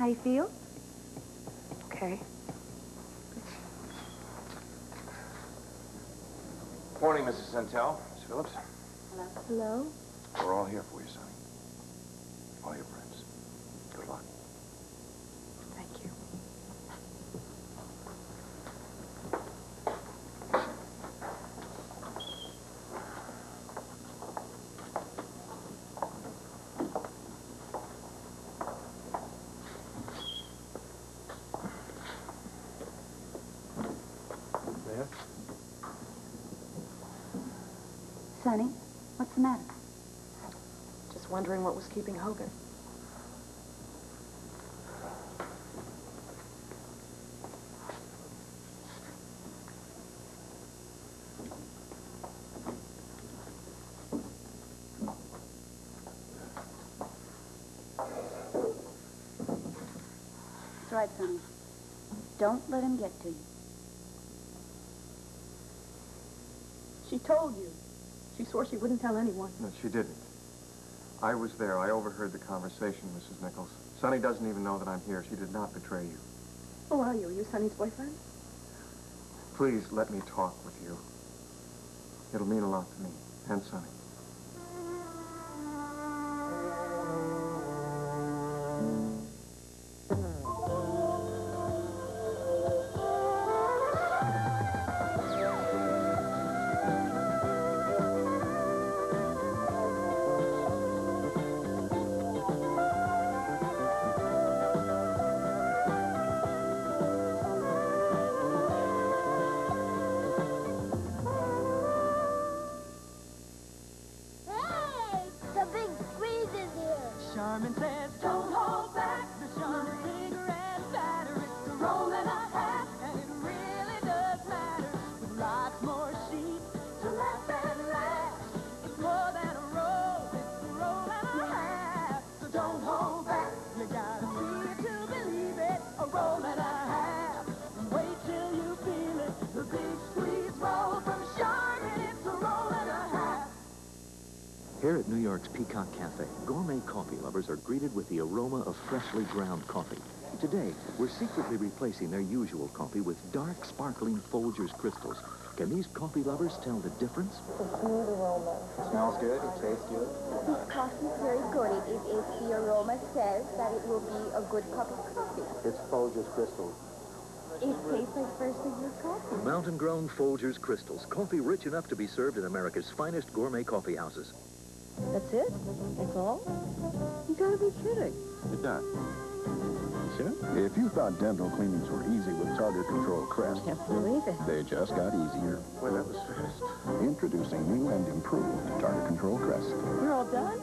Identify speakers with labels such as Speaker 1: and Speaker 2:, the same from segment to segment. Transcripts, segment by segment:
Speaker 1: How you feel?
Speaker 2: Okay.
Speaker 3: Morning, Mrs. Santel. Miss Phillips.
Speaker 1: Hello. Hello?
Speaker 3: We're all here for you, Sonny. All your friends. Good luck.
Speaker 2: Thank you.
Speaker 3: There?
Speaker 1: Sonny, what's the matter?
Speaker 2: Just wondering what was keeping Hogan.
Speaker 1: That's right, Sonny. Don't let him get to you.
Speaker 2: She told you. She swore she wouldn't tell anyone.
Speaker 3: No, she didn't. I was there. I overheard the conversation, Mrs. Nichols. Sonny doesn't even know that I'm here. She did not betray you.
Speaker 2: Oh, are you? Are you Sonny's boyfriend?
Speaker 3: Please let me talk with you. It'll mean a lot to me and Sonny.
Speaker 4: Here at New York's Peacock Cafe, gourmet coffee lovers are greeted with the aroma of freshly ground coffee. Today, we're secretly replacing their usual coffee with dark, sparkling Folgers crystals. Can these coffee lovers tell the difference?
Speaker 5: It's a smooth aroma.
Speaker 6: It smells good. It tastes good.
Speaker 5: This coffee is very good. The aroma says that it will be a good cup of coffee.
Speaker 6: It's Folgers crystals.
Speaker 5: It tastes like freshly brewed coffee.
Speaker 4: Mountain-grown Folgers crystals. Coffee rich enough to be served in America's finest gourmet coffee houses.
Speaker 1: That's it? That's all? You gotta be kidding.
Speaker 3: It does.
Speaker 7: Sure. If you thought dental cleanings were easy with Tartar Control Crest,
Speaker 1: Can't believe it.
Speaker 7: they just got easier.
Speaker 3: Well, that was fast.
Speaker 7: Introducing new and improved Tartar Control Crest.
Speaker 1: You're all done?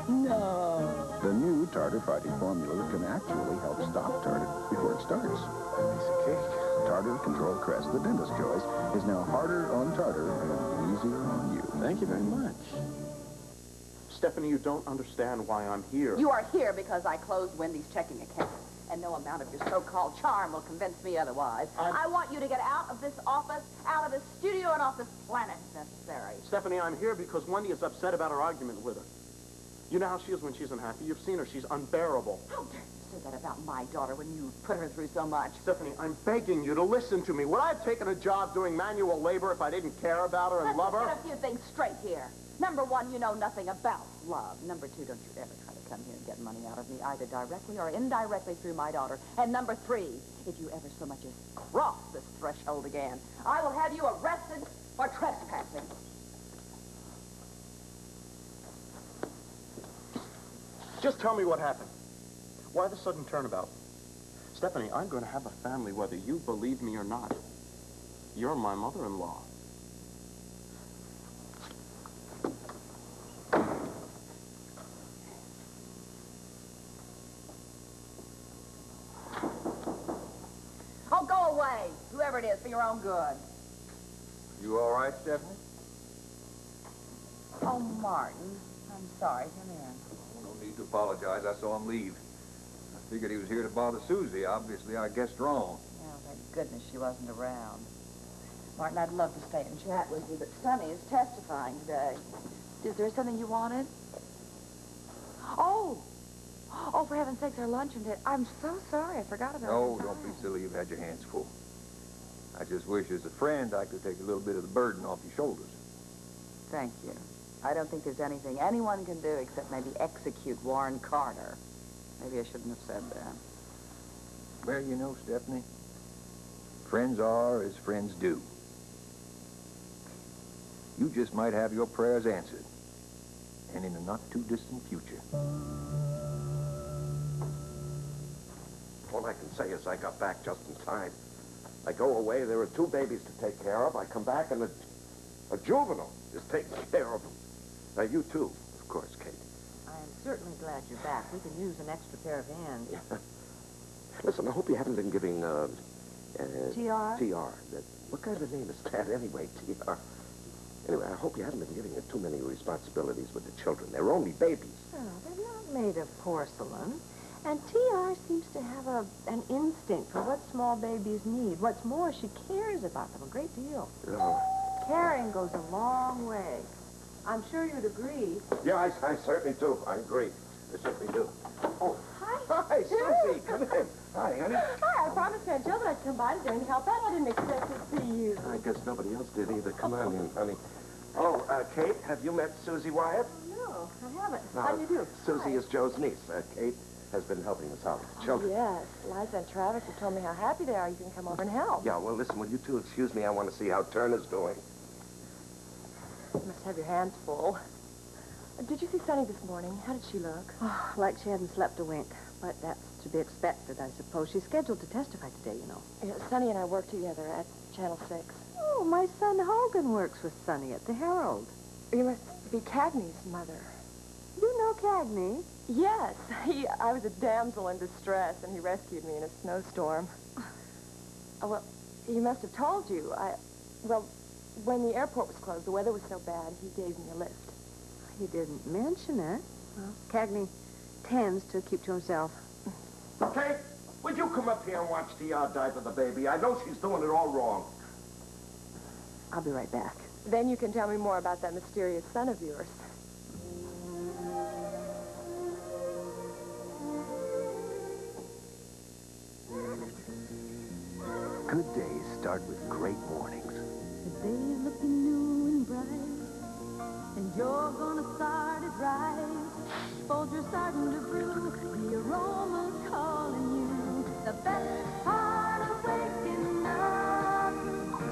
Speaker 1: No.
Speaker 7: The new Tartar Fighting formula can actually help stop tartar before it starts.
Speaker 3: Piece of cake.
Speaker 7: Tartar Control Crest, the dentist choice, is now harder on tartar and easier on you.
Speaker 3: Thank you very much.
Speaker 6: Stephanie, you don't understand why I'm here.
Speaker 8: You are here because I closed Wendy's checking account. And no amount of your so-called charm will convince me otherwise. I want you to get out of this office, out of this studio, and off this planet if necessary.
Speaker 6: Stephanie, I'm here because Wendy is upset about our argument with her. You know how she is when she's unhappy. You've seen her. She's unbearable.
Speaker 8: How dare you say that about my daughter when you put her through so much?
Speaker 6: Stephanie, I'm begging you to listen to me. Would I have taken a job doing manual labor if I didn't care about her and love her?
Speaker 8: Let's get a few things straight here. Number one, you know nothing about love. Number two, don't you ever try to come here and get money out of me, either directly or indirectly through my daughter. And number three, if you ever so much as cross this threshold again, I will have you arrested for trespassing.
Speaker 6: Just tell me what happened. Why the sudden turnabout? Stephanie, I'm going to have a family whether you believe me or not. You're my mother-in-law.
Speaker 8: Oh, go away, whoever it is, for your own good.
Speaker 3: You all right, Stephanie?
Speaker 8: Oh, Martin, I'm sorry. Come here.
Speaker 9: No need to apologize. I saw him leave. I figured he was here to bother Susie. Obviously, I guessed wrong.
Speaker 8: Oh, thank goodness she wasn't around. Martin, I'd love to stay and chat with you, but Sonny is testifying today. Is there something you wanted? Oh! Oh, for heaven's sakes, our luncheon date. I'm so sorry. I forgot about it.
Speaker 9: No, don't be silly. You've had your hands full. I just wish as a friend I could take a little bit of the burden off your shoulders.
Speaker 8: Thank you. I don't think there's anything anyone can do except maybe execute Warren Carter. Maybe I shouldn't have said that.
Speaker 9: Well, you know, Stephanie, friends are as friends do. You just might have your prayers answered, and in a not-too-distant future.
Speaker 10: All I can say is I got back just in time. I go away, there are 2 babies to take care of. I come back, and a juvenile is taking care of them. Now, you too, of course, Kate.
Speaker 11: I'm certainly glad you're back. We can use an extra pair of hands.
Speaker 10: Yeah. Listen, I hope you haven't been giving,
Speaker 11: TR?
Speaker 10: TR. What kind of a name is that anyway, TR? Anyway, I hope you haven't been giving her too many responsibilities with the children. They're only babies.
Speaker 11: Oh, they're not made of porcelain. And TR seems to have an instinct for what small babies need. What's more, she cares about them a great deal.
Speaker 10: Oh.
Speaker 11: Caring goes a long way. I'm sure you'd agree.
Speaker 10: Yeah, I certainly do. I agree. I certainly do. Oh. Hi, Susie. Come in. Hi, honey.
Speaker 2: Hi, I promised Aunt Jill that I'd come by today and help out. I didn't expect to see you.
Speaker 10: I guess nobody else did either. Come on in, honey. Oh, Kate, have you met Susie Wyatt?
Speaker 2: No, I haven't.
Speaker 10: No,
Speaker 2: How do you do?
Speaker 10: Susie is Joe's niece. Kate has been helping us out with the children.
Speaker 2: Yes, Liza and Travis have told me how happy they are you can come over and help.
Speaker 10: Yeah, well, listen, will you two excuse me? I want to see how Turner's doing.
Speaker 2: You must have your hands full. Did you see Sunny this morning? How did she look?
Speaker 11: Oh, like she hadn't slept a wink. But that's to be expected, I suppose. She's scheduled to testify today, you know.
Speaker 2: Yeah, Sunny and I work together at Channel 6.
Speaker 11: Oh, my son Hogan works with Sonny at the Herald.
Speaker 2: You must be Cagney's mother.
Speaker 11: You know Cagney?
Speaker 2: Yes. I was a damsel in distress, and he rescued me in a snowstorm. Well, he must have told you. Well, when the airport was closed, the weather was so bad, he gave me a lift.
Speaker 11: He didn't mention it. Well, Cagney tends to keep to himself.
Speaker 10: Kate, would you come up here and watch TR diaper the baby? I know she's doing it all wrong.
Speaker 11: I'll be right back.
Speaker 2: Then you can tell me more about that mysterious son of yours.
Speaker 4: Good days start with great mornings.
Speaker 12: The day's looking new and bright, and you're gonna start it right. Folgers starting to brew, the aroma's calling you. The best part of waking up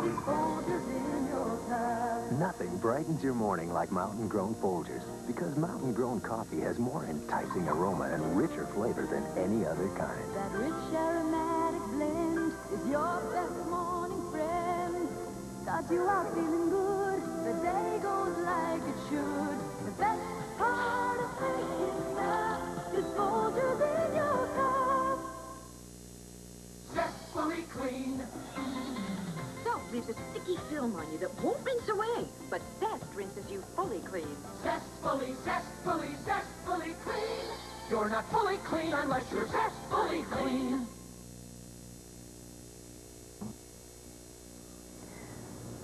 Speaker 12: is Folgers in your cup.
Speaker 4: Nothing brightens your morning like mountain-grown Folgers, because mountain-grown coffee has more enticing aroma and richer flavor than any other kind.
Speaker 12: That rich aromatic blend is your best morning friend. Starts you out feeling good, the day goes like it should. The best part of waking up is Folgers in your cup.
Speaker 13: Zestfully clean.
Speaker 14: Soap leaves a sticky film on you that won't rinse away, but Zest rinses you fully clean.
Speaker 13: Zestfully, zestfully, zestfully clean. You're not fully clean unless you're zestfully clean.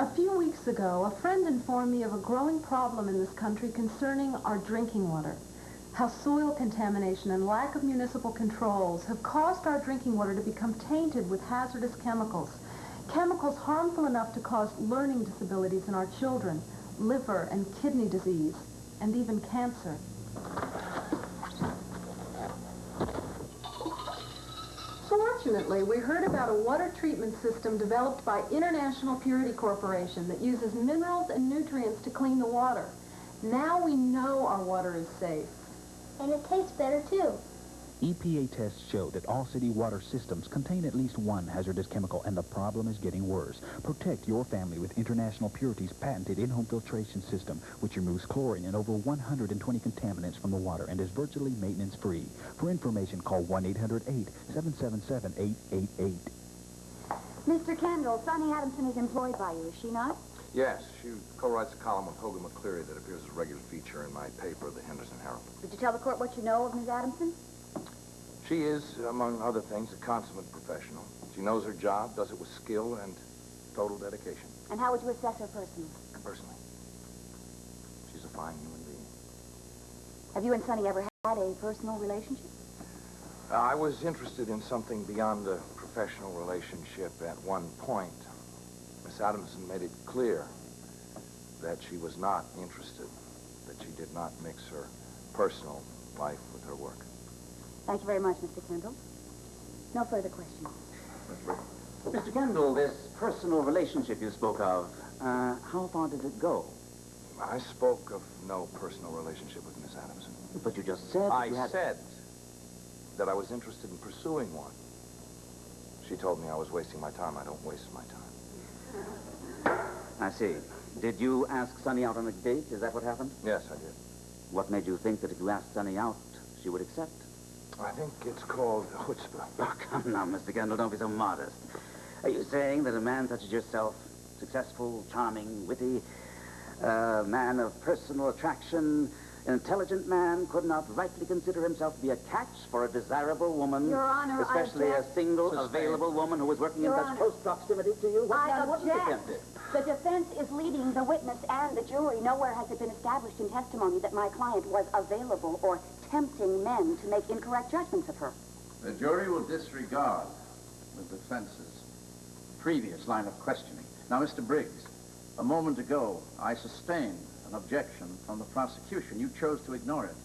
Speaker 15: A few weeks ago, a friend informed me of a growing problem in this country concerning our drinking water. How soil contamination and lack of municipal controls have caused our drinking water to become tainted with hazardous chemicals. Chemicals harmful enough to cause learning disabilities in our children, liver and kidney disease, and even cancer. Fortunately, we heard about a water treatment system developed by International Purity Corporation that uses minerals and nutrients to clean the water. Now we know our water is safe.
Speaker 5: And it tastes better, too.
Speaker 16: EPA tests show that all city water systems contain at least one hazardous chemical, and the problem is getting worse. Protect your family with International Purity's patented in-home filtration system, which removes chlorine and over 120 contaminants from the water and is virtually maintenance-free. For information, call 1-800-8-777-888.
Speaker 14: Mr. Kendall, Sonny Adamson is employed by you, is she not?
Speaker 3: Yes, she co-writes a column with Hogan McCleary that appears as a regular feature in my paper, the Henderson Herald.
Speaker 14: Did you tell the court what you know of Miss Adamson?
Speaker 3: She is, among other things, a consummate professional. She knows her job, does it with skill and total dedication.
Speaker 14: And how would you assess her personally?
Speaker 3: Personally, she's a fine human being.
Speaker 14: Have you and Sonny ever had a personal relationship?
Speaker 3: I was interested in something beyond a professional relationship at one point. Miss Adamson made it clear that she was not interested, that she did not mix her personal life with her work.
Speaker 14: Thank you very much, Mr. Kendall. No further questions.
Speaker 17: Mr. Kendall, this personal relationship you spoke of, how far did it go?
Speaker 3: I spoke of no personal relationship with Miss Adamson.
Speaker 17: But you just said
Speaker 3: I said that I was interested in pursuing one. She told me I was wasting my time. I don't waste my time.
Speaker 17: I see. Did you ask Sunny out on a date? Is that what happened?
Speaker 3: Yes, I did.
Speaker 17: What made you think that if you asked Sunny out, she would accept?
Speaker 3: I think it's called chutzpah.
Speaker 17: Oh, come now, Mr. Kendall, don't be so modest. Are you saying that a man such as yourself, successful, charming, witty, man of personal attraction, an intelligent man, could not rightly consider himself to be a catch for a desirable woman?
Speaker 14: Your Honor,
Speaker 17: especially a single, available woman who was working in such close proximity to you? What man wouldn't attempt it?
Speaker 14: The defense is leading the witness and the jury. Nowhere has it been established in testimony that my client was available or tempting men to make incorrect judgments of her.
Speaker 18: The jury will disregard the defense's previous line of questioning. Now, Mr. Briggs, a moment ago, I sustained an objection from the prosecution. You chose to ignore it.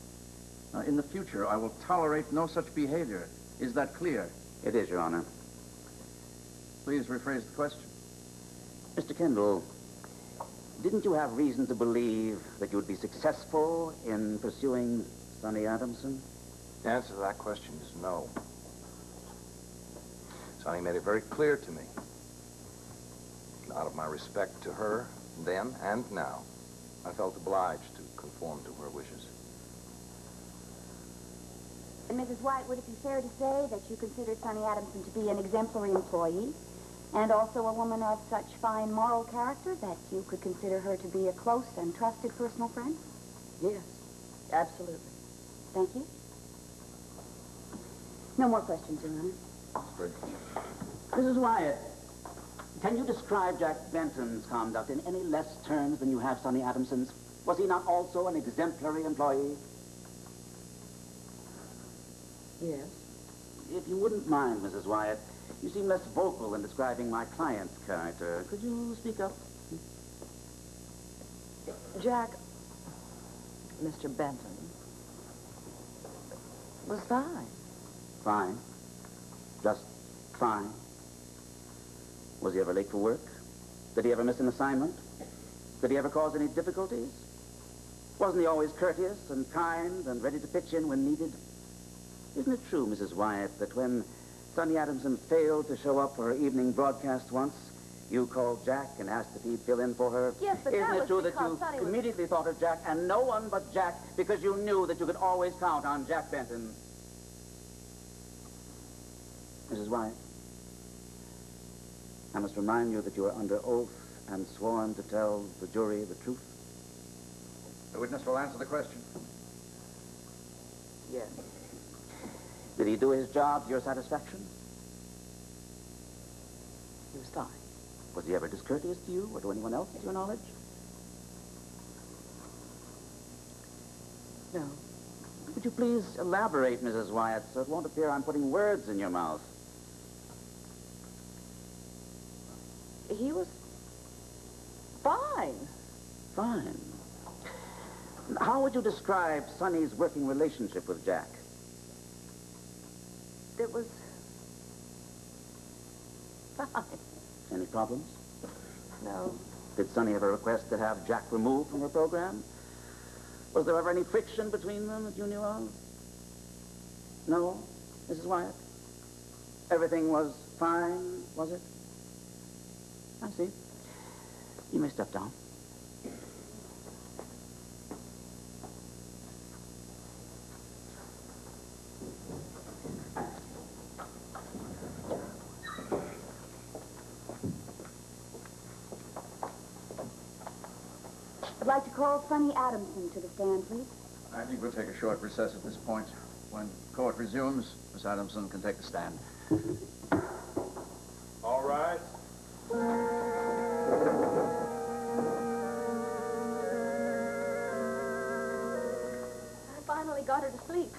Speaker 18: Now, in the future, I will tolerate no such behavior. Is that clear?
Speaker 17: It is, Your Honor.
Speaker 18: Please rephrase the question.
Speaker 17: Mr. Kendall, didn't you have reason to believe that you would be successful in pursuing Sunny Adamson?
Speaker 3: The answer to that question is no. Sonny made it very clear to me, out of my respect to her then and now, I felt obliged to conform to her wishes.
Speaker 14: And Mrs. White, would it be fair to say that you considered Sunny Adamson to be an exemplary employee and also a woman of such fine moral character that you could consider her to be a close and trusted personal friend?
Speaker 8: Yes, absolutely.
Speaker 14: Thank you. No more questions, Your Honor.
Speaker 17: Mrs. Wyatt, can you describe Jack Benton's conduct in any less terms than you have Sonny Adamson's? Was he not also an exemplary employee?
Speaker 8: Yes.
Speaker 17: If you wouldn't mind, Mrs. Wyatt, you seem less vocal in describing my client's character. Could you speak up?
Speaker 8: Jack, Mr. Benton, was fine.
Speaker 17: Fine. Just fine. Was he ever late for work? Did he ever miss an assignment? Did he ever cause any difficulties? Wasn't he always courteous and kind and ready to pitch in when needed? Isn't it true, Mrs. Wyatt, that when Sonny Adamson failed to show up for her evening broadcast once, you called Jack and asked if he'd fill in for her?
Speaker 14: Yes, but
Speaker 17: Isn't
Speaker 14: that
Speaker 17: it
Speaker 14: was
Speaker 17: true that
Speaker 14: because
Speaker 17: you
Speaker 14: Sonny was...
Speaker 17: immediately thought of Jack and no one but Jack because you knew that you could always count on Jack Benton? Mrs. Wyatt, I must remind you that you are under oath and sworn to tell the jury the truth.
Speaker 18: The witness will answer the question.
Speaker 8: Yes.
Speaker 17: Did he do his job to your satisfaction?
Speaker 8: He was fine.
Speaker 17: Was he ever discourteous to you or to anyone else, to your knowledge?
Speaker 8: No.
Speaker 17: Would you please elaborate, Mrs. Wyatt, so it won't appear I'm putting words in your mouth?
Speaker 8: He was fine.
Speaker 17: Fine. How would you describe Sonny's working relationship with Jack?
Speaker 8: It was fine.
Speaker 17: Any problems?
Speaker 8: No.
Speaker 17: Did Sonny ever request to have Jack removed from her program? Was there ever any friction between them that you knew of? No, Mrs. Wyatt? Everything was fine, was it? I see. You may step down.
Speaker 14: I'd like to call Sonny Adamson to the stand, please.
Speaker 18: I think we'll take a short recess at this point. When court resumes, Miss Adamson can take the stand.
Speaker 3: All right.
Speaker 14: I finally got her to sleep.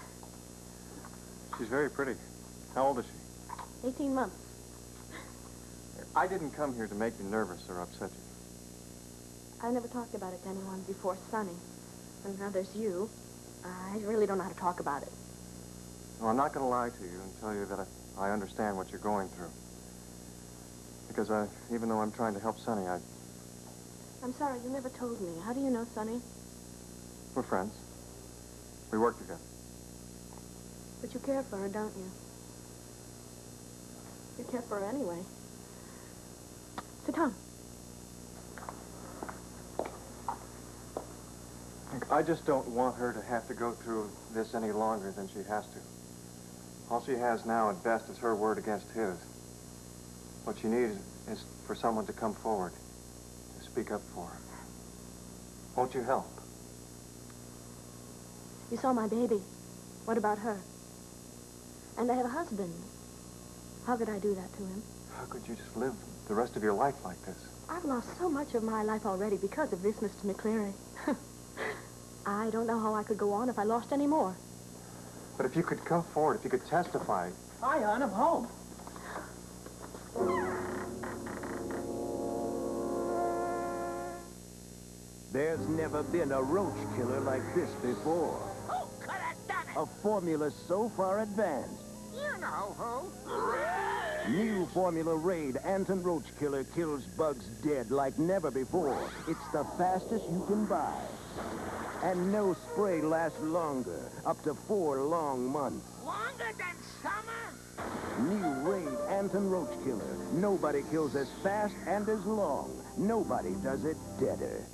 Speaker 6: She's very pretty. How old is she?
Speaker 1: 18 months.
Speaker 6: I didn't come here to make you nervous or upset you.
Speaker 1: I never talked about it to anyone before Sonny. And now there's you. I really don't know how to talk about it.
Speaker 6: Well, I'm not going to lie to you and tell you that I understand what you're going through. Because even though I'm trying to help Sonny,
Speaker 1: I'm sorry, you never told me. How do you know Sonny?
Speaker 6: we're friends. We work together.
Speaker 1: But you care for her, don't you? You care for her anyway. Sit down.
Speaker 6: I just don't want her to have to go through this any longer than she has to. All she has now at best is her word against his. What she needs is for someone to come forward, to speak up for her. Won't you help?
Speaker 1: You saw my baby. What about her? And I have a husband. How could I do that to him?
Speaker 6: How could you just live the rest of your life like this?
Speaker 1: I've lost so much of my life already because of this, Mr. McCleary. I don't know how I could go on if I lost any more.
Speaker 6: But if you could come forward, if you could testify...
Speaker 19: Hi, hon, I'm home.
Speaker 20: There's never been a roach killer like this before.
Speaker 19: Who could have done it?
Speaker 20: A formula so far advanced.
Speaker 19: You know who.
Speaker 20: New Formula Raid Anti-Roach Killer kills bugs dead like never before. It's the fastest you can buy. And no spray lasts longer, up to 4 long months.
Speaker 19: Longer than summer?
Speaker 20: New Raid Anti-Roach Killer. Nobody kills as fast and as long. Nobody does it deader.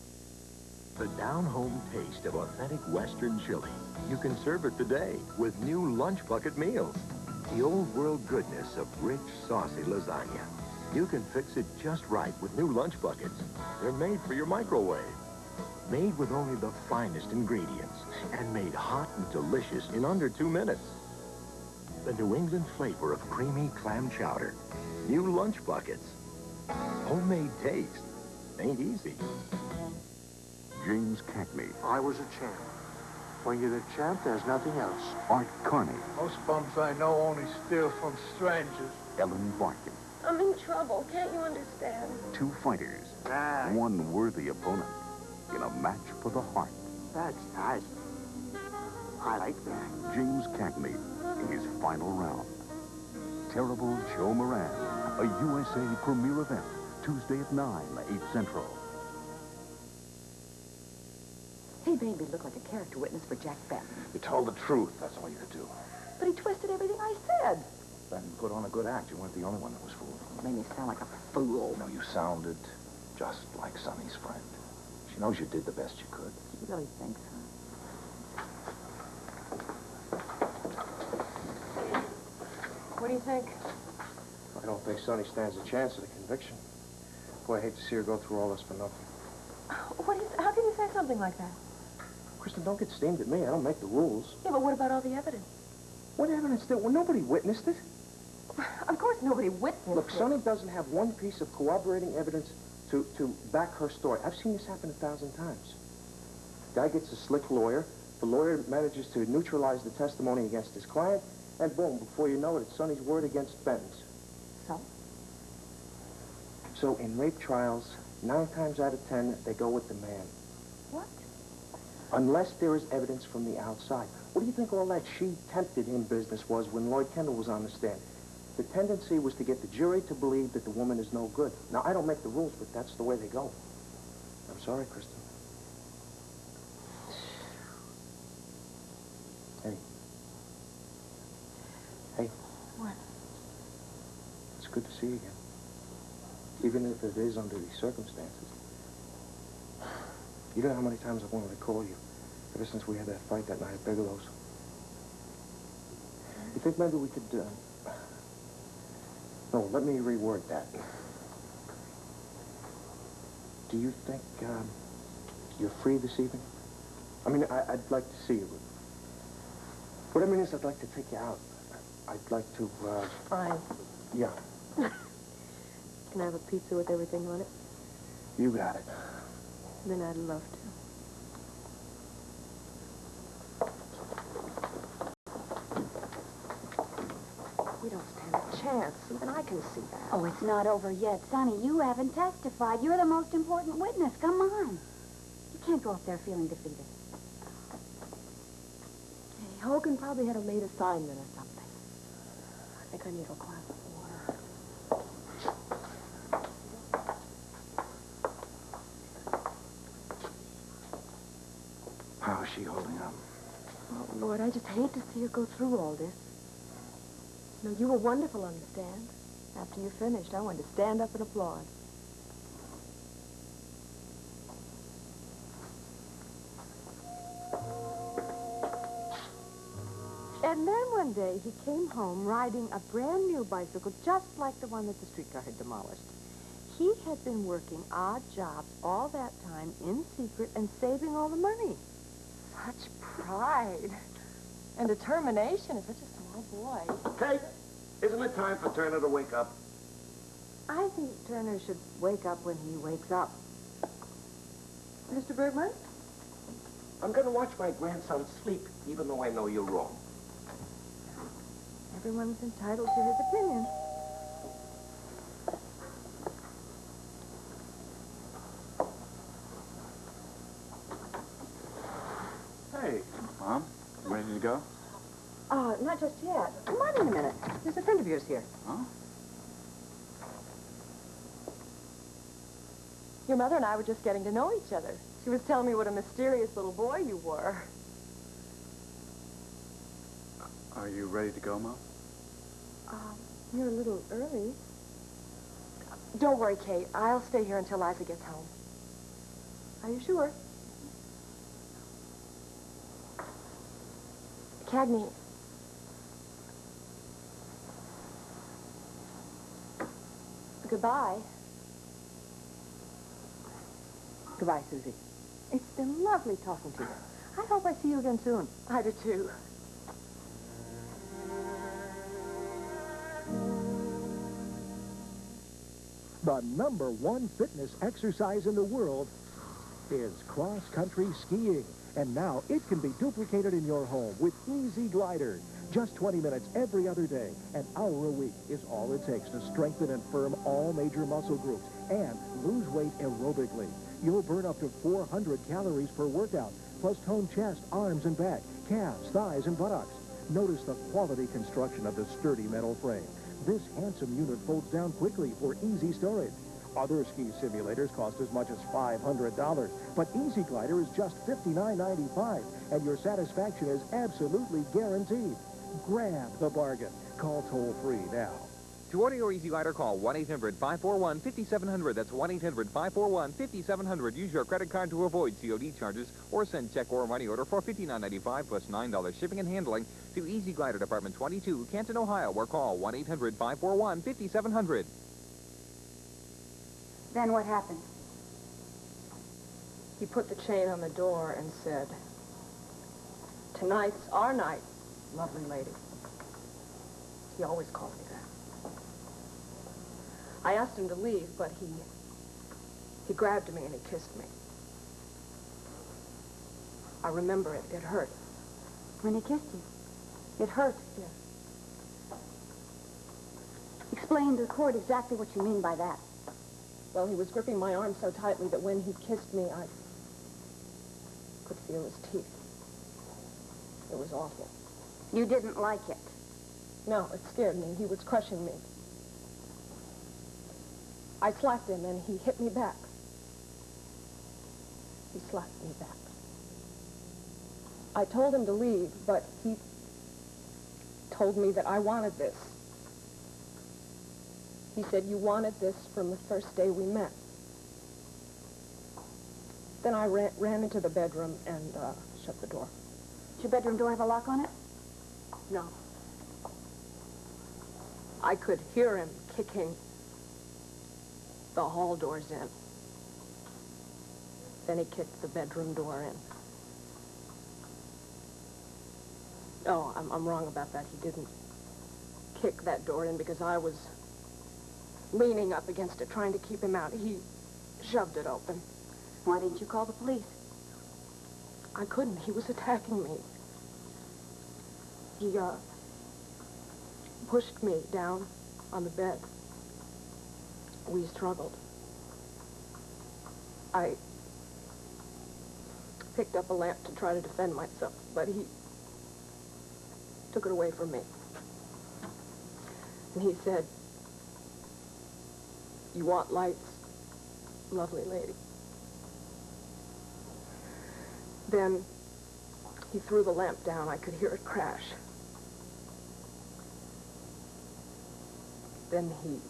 Speaker 21: The down-home taste of authentic Western chili. You can serve it today with new lunch bucket meals. The old-world goodness of rich, saucy lasagna. You can fix it just right with new lunch buckets. They're made for your microwave. Made with only the finest ingredients and made hot and delicious in under 2 minutes. The New England flavor of creamy clam chowder. New lunch buckets. Homemade taste. Ain't easy.
Speaker 22: James Cagney.
Speaker 23: I was a champ. When you're the champ, there's nothing else.
Speaker 22: Art Carney.
Speaker 24: Most bums I know only steal from strangers.
Speaker 22: Ellen Barkin.
Speaker 1: I'm in trouble. Can't you understand?
Speaker 22: 2 fighters.
Speaker 23: Nice.
Speaker 22: 1 worthy opponent. In a match for the heart.
Speaker 23: That's nice. I like that.
Speaker 22: James Cagney in his final round. Terrible Joe Moran. A USA premiere event. Tuesday at 9, 8 Central.
Speaker 8: He made me look like a character witness for Jack Benton.
Speaker 3: You told the truth. That's all you could do.
Speaker 8: But he twisted everything I said.
Speaker 3: Then put on a good act. You weren't the only one that was fooled.
Speaker 8: Made me sound like a fool.
Speaker 3: No, you sounded just like Sonny's friend. She knows you did the best you could.
Speaker 8: She really thinks so.
Speaker 2: What do you think?
Speaker 6: I don't think Sonny stands a chance of the conviction. Boy, I hate to see her go through all this for nothing.
Speaker 2: How can you say something like that?
Speaker 6: Kristen, don't get steamed at me. I don't make the rules.
Speaker 2: Yeah, but what about all the evidence?
Speaker 6: What evidence did... Well, nobody witnessed it.
Speaker 2: Of course nobody witnessed
Speaker 6: Look,
Speaker 2: it.
Speaker 6: Sonny doesn't have one piece of corroborating evidence to back her story. I've seen this happen 1,000 times. Guy gets a slick lawyer. The lawyer manages to neutralize the testimony against his client, and boom, before you know it, it's Sonny's word against Benton's.
Speaker 8: So?
Speaker 6: So in rape trials, 9 times out of 10, they go with the man.
Speaker 8: What?
Speaker 6: Unless there is evidence from the outside. What do you think all that she tempted him business was when Lloyd Kendall was on the stand? The tendency was to get the jury to believe that the woman is no good. Now, I don't make the rules, but that's the way they go. I'm sorry, Kristen. Hey. Hey.
Speaker 2: What?
Speaker 6: It's good to see you again. Even if it is under these circumstances. You know how many times I've wanted to call you ever since we had that fight that night at Bigelow's? You think maybe we could, No, let me reword that. Do you think, you're free this evening? I mean, I'd like to see you. What I mean is I'd like to take you out. I'd like to,
Speaker 1: Fine.
Speaker 6: Yeah.
Speaker 1: Can I have a pizza with everything on it?
Speaker 6: You got it.
Speaker 1: Then I'd love to.
Speaker 2: chance. Even I can see that.
Speaker 14: Oh, it's not over yet, Sonny. You haven't testified. You're the most important witness. Come on. You can't go up there feeling defeated.
Speaker 2: Hey, Hogan probably had a late assignment or something. I think I need a glass of water.
Speaker 3: How is she holding up?
Speaker 2: Oh, Lord, I just hate to see her go through all this. No, you were wonderful on the stand. After you finished, I wanted to stand up and applaud. And then one day, he came home riding a brand new bicycle just like the one that the streetcar had demolished. He had been working odd jobs all that time in secret and saving all the money. Such pride and determination in such a small boy.
Speaker 21: Kate, isn't it time for Turner to wake up?
Speaker 2: I think Turner should wake up when he wakes up. Mr. Bergman?
Speaker 21: I'm going to watch my grandson sleep, even though I know you're wrong.
Speaker 2: Everyone's entitled to his opinion.
Speaker 7: Hey, Mom, ready to go?
Speaker 2: Not just yet. Come on in a minute. There's a friend of yours here.
Speaker 7: Huh?
Speaker 2: Your mother and I were just getting to know each other. She was telling me what a mysterious little boy you were.
Speaker 7: Are you ready to go, Mom?
Speaker 2: You're a little early. Don't worry, Kate. I'll stay here until Liza gets home. Are you sure? Cagney. Goodbye. Goodbye, Susie. It's been lovely talking to you. I hope I see you again soon. I do, too.
Speaker 9: The #1 fitness exercise in the world is cross-country skiing. And now it can be duplicated in your home with Easy Glider. Just 20 minutes every other day. An hour a week is all it takes to strengthen and firm all major muscle groups and lose weight aerobically. You'll burn up to 400 calories per workout, plus tone chest, arms and back, calves, thighs, and buttocks. Notice the quality construction of the sturdy metal frame. This handsome unit folds down quickly for easy storage. Other ski simulators cost as much as $500, but Easy Glider is just $59.95, and your satisfaction is absolutely guaranteed. Grab the bargain. Call toll-free now.
Speaker 10: To order your Easy Glider, call 1-800-541-5700. That's 1-800-541-5700. Use your credit card to avoid COD charges, or send check or money order for $59.95 plus $9 shipping and handling to Easy Glider Department 22, Canton, Ohio, or call 1-800-541-5700.
Speaker 14: Then what happened?
Speaker 2: He put the chain on the door and said, "Tonight's our night, lovely lady." He always called me that. I asked him to leave, but he grabbed me and he kissed me. I remember it. It hurt.
Speaker 14: When he kissed you? It hurt?
Speaker 2: Yes.
Speaker 14: Explain to the court exactly what you mean by that.
Speaker 2: Well, he was gripping my arm so tightly that when he kissed me, I could feel his teeth. It was awful.
Speaker 14: You didn't like it?
Speaker 2: No, it scared me. He was crushing me. I slapped him, and he hit me back. He slapped me back. I told him to leave, but he told me that I wanted this. He said, "You wanted this from the first day we met." Then I ran into the bedroom and shut the door.
Speaker 14: Does your bedroom door have a lock on it?
Speaker 2: No. I could hear him kicking the hall doors in. Then he kicked the bedroom door in. Oh, I'm wrong about that. He didn't kick that door in because I was leaning up against it, trying to keep him out. He shoved it open.
Speaker 14: Why didn't you call the police?
Speaker 2: I couldn't. He was attacking me. He pushed me down on the bed. We struggled. I picked up a lamp to try to defend myself, but he took it away from me. And he said, "You want lights, lovely lady." Then he threw the lamp down. I could hear it crash. Then he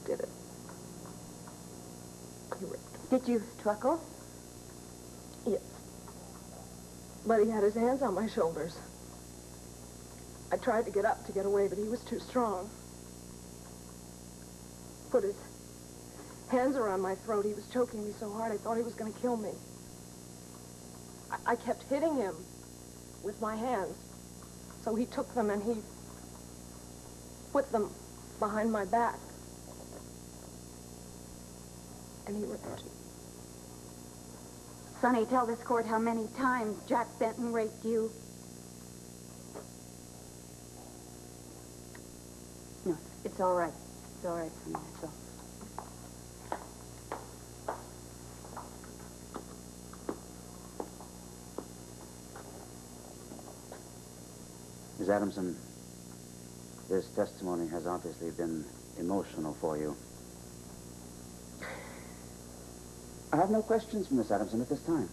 Speaker 2: did it. He ripped.
Speaker 14: Did you struggle?
Speaker 2: Yes. But he had his hands on my shoulders. I tried to get up to get away, but he was too strong. Put his hands around my throat. He was choking me so hard I thought he was going to kill me. I kept hitting him with my hands. So he took them and he put them behind my back. And he ripped.
Speaker 14: Sonny, tell this court how many times Jack Benton raped you. No, it's all right. It's all right, Sonny, it's all.
Speaker 17: Miss Adamson, this testimony has obviously been emotional for you. I have no questions for Miss Adamson at this time.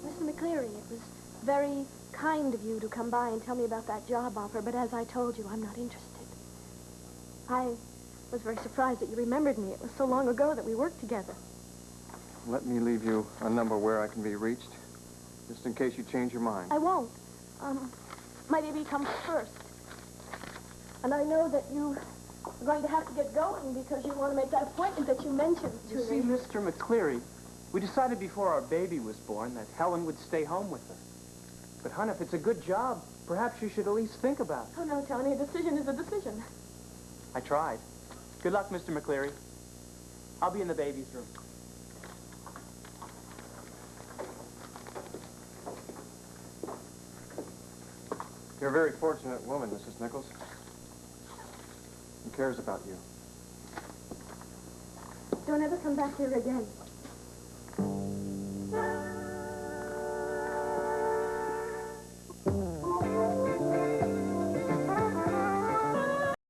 Speaker 1: Mr. McCleary, it was very kind of you to come by and tell me about that job offer, but as I told you, I'm not interested. I was very surprised that you remembered me. It was so long ago that we worked together.
Speaker 6: Let me leave you a number where I can be reached, just in case you change your mind.
Speaker 1: I won't. My baby comes first. And I know that you are going to have to get going because you want to make that appointment that you mentioned to
Speaker 4: You
Speaker 1: me.
Speaker 4: see, Mr. McCleary, we decided before our baby was born that Helen would stay home with her. But, hon, if it's a good job, perhaps you should at least think about it.
Speaker 1: Oh, no, Tony, a decision is a decision.
Speaker 4: I tried. Good luck, Mr. McCleary. I'll be in the baby's room.
Speaker 6: You're a very fortunate woman, Mrs. Nichols. He cares about you.
Speaker 1: Don't ever come back here again.